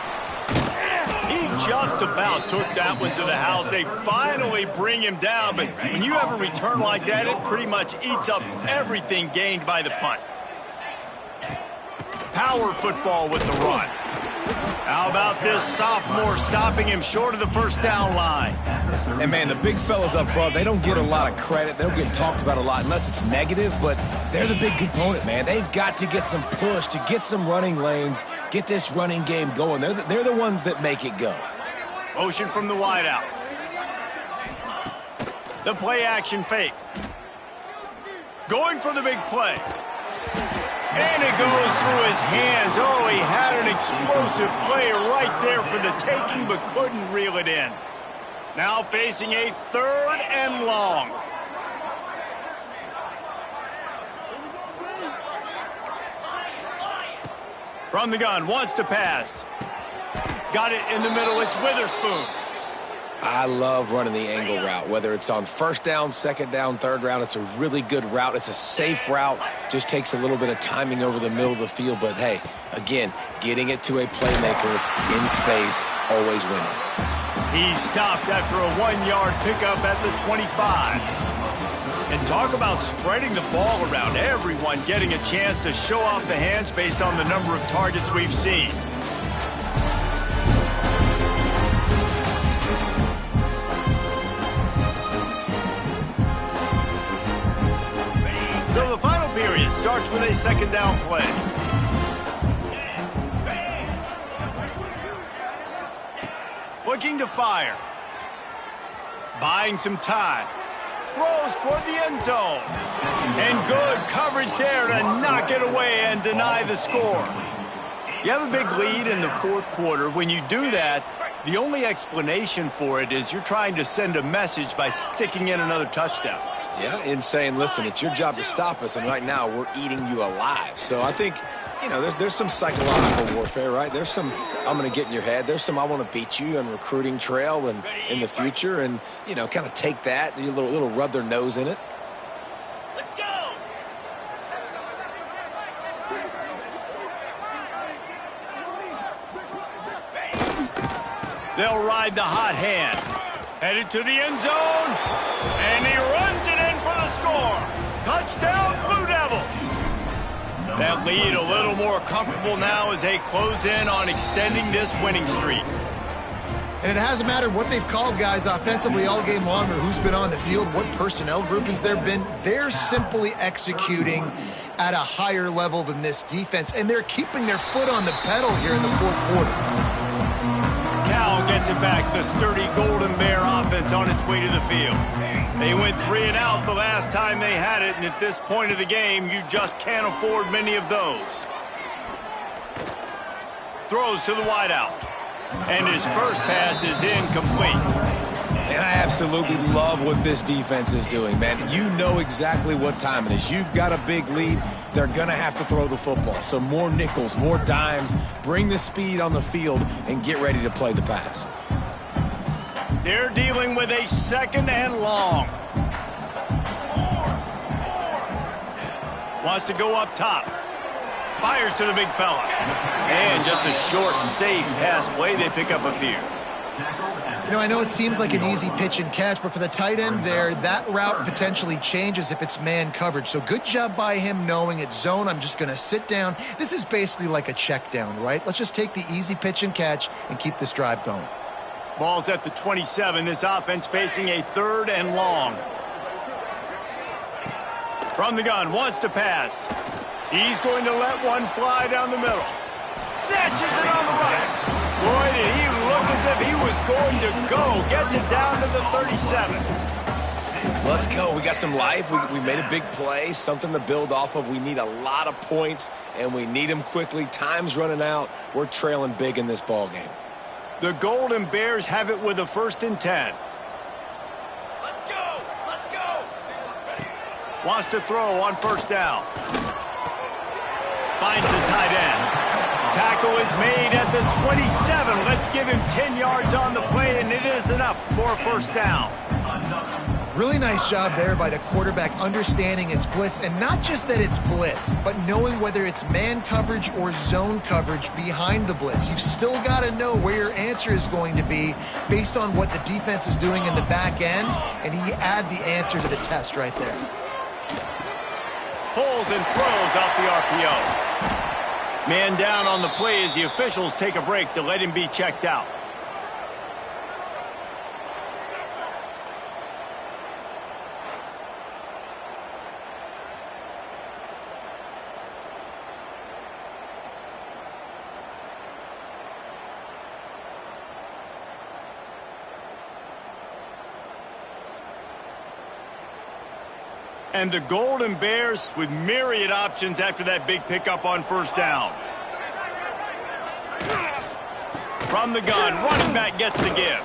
He just about took that one to the house. They finally bring him down, but when you have a return like that, it pretty much eats up everything gained by the punt. Power football with the run. How about this sophomore stopping him short of the first down line? And, man, the big fellas up front, they don't get a lot of credit. They'll get talked about a lot unless it's negative, but they're the big component, man. They've got to get some push, to get some running lanes, get this running game going. They're the ones that make it go. Motion from the wideout. The play-action fake. Going for the big play. And it goes through his hands. Oh, he had an explosive play right there for the taking, but couldn't reel it in. Now facing a 3rd and long. From the gun, wants to pass. Got it in the middle, it's Witherspoon. I love running the angle route, whether it's on first down, second down, third round. It's a really good route. It's a safe route. Just takes a little bit of timing over the middle of the field. But, hey, again, getting it to a playmaker in space, always winning. He's stopped after a 1-yard pickup at the 25. And talk about spreading the ball around, everyone getting a chance to show off the hands based on the number of targets we've seen. So the final period starts with a second down play. Looking to fire. Buying some time. Throws toward the end zone. And good coverage there to knock it away and deny the score. You have a big lead in the fourth quarter. When you do that, the only explanation for it is you're trying to send a message by sticking in another touchdown. Yeah, and saying, listen, it's your job to stop us, and right now we're eating you alive. So I think, you know, there's some psychological warfare, right? There's some, I'm going to get in your head. There's some, I want to beat you on recruiting trail and in the future, and, you know, kind of take that, a little rub their nose in it. Let's go! They'll ride the hot hand. Headed to the end zone, and he runs it in for the score. Touchdown, Blue Devils. That lead a little more comfortable now as they close in on extending this winning streak. And it hasn't mattered what they've called guys offensively all game long or who's been on the field, what personnel groupings there have been. They're simply executing at a higher level than this defense, and they're keeping their foot on the pedal here in the fourth quarter. Cal gets it back, the sturdy Golden Bear offense on its way to the field. They went 3 and out the last time they had it, and at this point of the game, you just can't afford many of those. Throws to the wideout, and his first pass is incomplete. And I absolutely love what this defense is doing, man. You know exactly what time it is. You've got a big lead. They're going to have to throw the football. So more nickels, more dimes, bring the speed on the field, and get ready to play the pass. They're dealing with a second and long. Wants to go up top. Fires to the big fella. And just a short and safe pass play. They pick up a few. You know, I know it seems like an easy pitch and catch, but for the tight end there, that route potentially changes if it's man coverage. So good job by him knowing it's zone. I'm just going to sit down. This is basically like a check down, right? Let's just take the easy pitch and catch and keep this drive going. Ball's at the 27. This offense facing a third and long. From the gun, wants to pass. He's going to let one fly down the middle. Snatches it on the right. Boy, did he look as if he was going to go. Gets it down to the 37. Let's go. We got some life. We made a big play, something to build off of. We need a lot of points, and we need them quickly. Time's running out. We're trailing big in this ball game. The Golden Bears have it with a 1st and 10. Let's go! Let's go! Wants to throw on 1st down. Finds the tight end. Tackle is made at the 27. Let's give him 10 yards on the play, and it is enough for a 1st down. Really nice job there by the quarterback understanding it's blitz, and not just that it's blitz, but knowing whether it's man coverage or zone coverage behind the blitz. You've still got to know where your answer is going to be based on what the defense is doing in the back end, and he add the answer to the test right there. Pulls and throws off the RPO. Man down on the play as the officials take a break to let him be checked out. And the Golden Bears with myriad options after that big pickup on 1st down. From the gun, running back gets the give.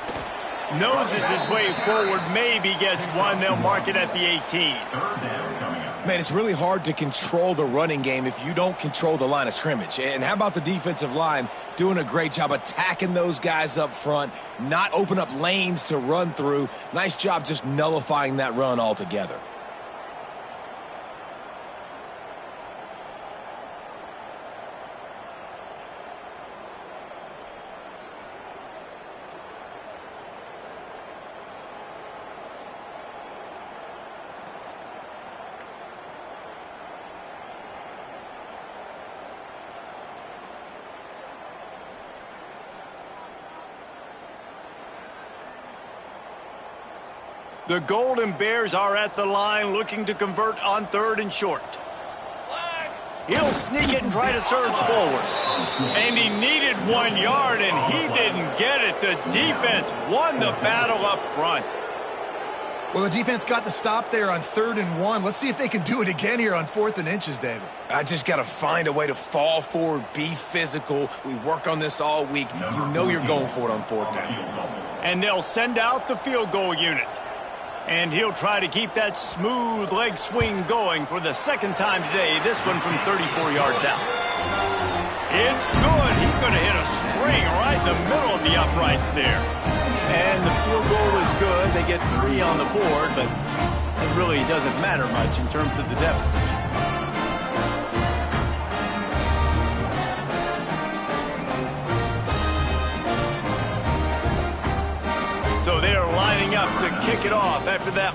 Noses his way forward, maybe gets one. They'll mark it at the 18. Man, it's really hard to control the running game if you don't control the line of scrimmage. And how about the defensive line doing a great job attacking those guys up front, not open up lanes to run through. Nice job just nullifying that run altogether. The Golden Bears are at the line looking to convert on 3rd and short. He'll sneak it and try to surge forward. And he needed 1 yard, and he didn't get it. The defense won the battle up front. Well, the defense got the stop there on 3rd and 1. Let's see if they can do it again here on 4th and inches, David. I just got to find a way to fall forward, be physical. We work on this all week. You know you're going for it on 4th down. And they'll send out the field goal unit. And he'll try to keep that smooth leg swing going for the 2nd time today, this one from 34 yards out. It's good. He's going to hit a string right in the middle of the uprights there. And the field goal is good. They get 3 on the board, but it really doesn't matter much in terms of the deficit. So they are lining up to kick it off after that.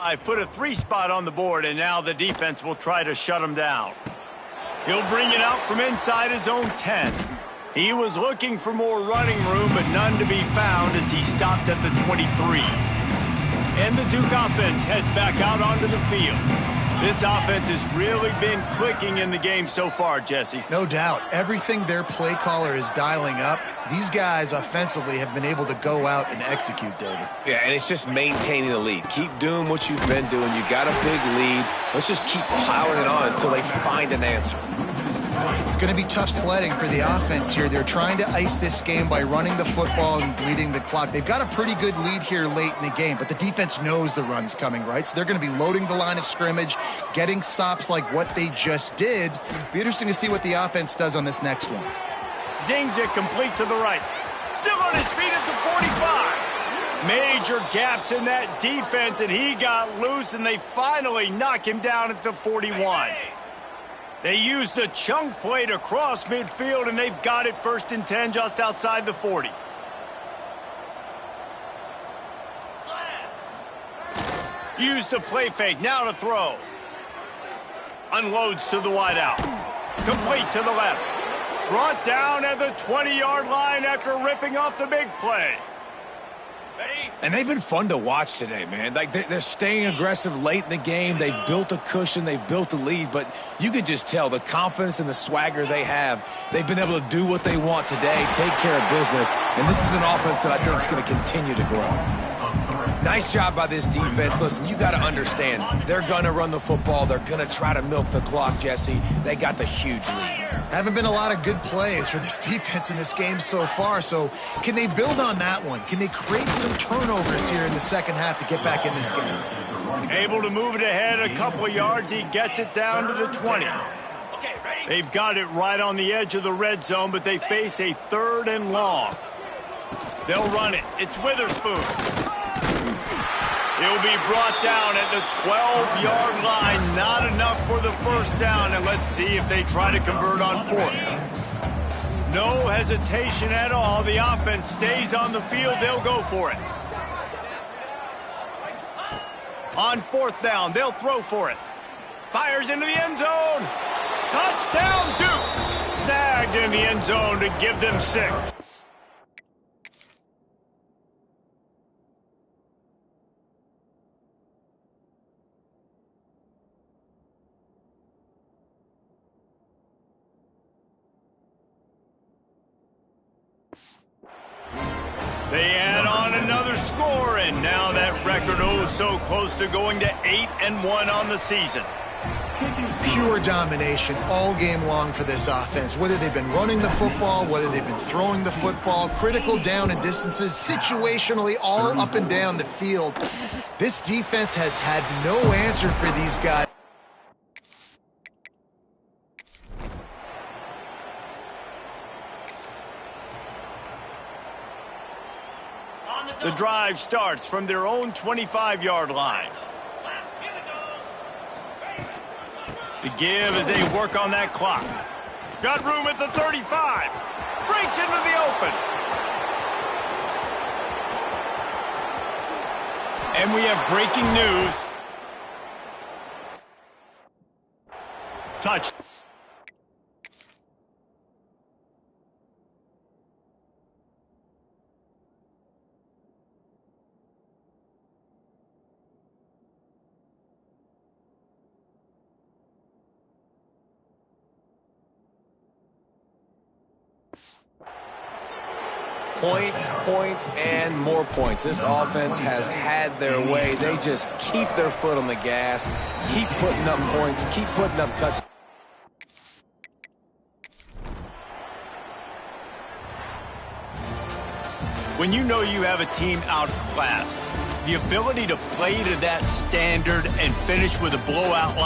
I've put a 3 spot on the board, and now the defense will try to shut him down. He'll bring it out from inside his own 10. He was looking for more running room, but none to be found as he stopped at the 23. And the Duke offense heads back out onto the field. This offense has really been clicking in the game so far, Jesse. No doubt. Everything their play caller is dialing up, these guys offensively have been able to go out and execute, David. Yeah, and it's just maintaining the lead. Keep doing what you've been doing. You got a big lead. Let's just keep piling it on until they find an answer. It's going to be tough sledding for the offense here. They're trying to ice this game by running the football and bleeding the clock. They've got a pretty good lead here late in the game, but the defense knows the run's coming, right? So they're going to be loading the line of scrimmage, getting stops like what they just did. Be interesting to see what the offense does on this next one. Zings it complete to the right. Still on his feet at the 45. Major gaps in that defense, and he got loose, and they finally knock him down at the 41. They used a chunk play to cross midfield, and they've got it 1st and 10 just outside the 40. Used the play fake, now to throw. Unloads to the wideout. Complete to the left. Brought down at the 20-yard line after ripping off the big play. And they've been fun to watch today, man. Like they're staying aggressive late in the game. They've built a cushion. They've built a lead. But you could just tell the confidence and the swagger they have. They've been able to do what they want today, take care of business. And this is an offense that I think is going to continue to grow. Nice job by this defense. Listen, you got to understand, they're going to run the football. They're going to try to milk the clock, Jesse. They got the huge lead. Haven't been a lot of good plays for this defense in this game so far, so can they build on that one? Can they create some turnovers here in the second half to get back in this game? Able to move it ahead a couple of yards. He gets it down to the 20. They've got it right on the edge of the red zone, but they face a 3rd and long. They'll run it. It's Witherspoon. He'll be brought down at the 12-yard line. Not enough for the 1st down, and let's see if they try to convert on 4th. No hesitation at all. The offense stays on the field. They'll go for it. On 4th down, they'll throw for it. Fires into the end zone. Touchdown, Duke. Snagged in the end zone to give them 6. They add on another score, and now that record so close to going to 8-1 on the season. Pure domination all game long for this offense. Whether they've been running the football, whether they've been throwing the football, critical down and distances, situationally all up and down the field. This defense has had no answer for these guys. The drive starts from their own 25-yard line. The give as they work on that clock. Got room at the 35. Breaks into the open. And we have breaking news. Touch. Points, points, and more points. This offense has had their way. They just keep their foot on the gas, keep putting up points, keep putting up touchdowns. When you know you have a team outclassed, the ability to play to that standard and finish with a blowout like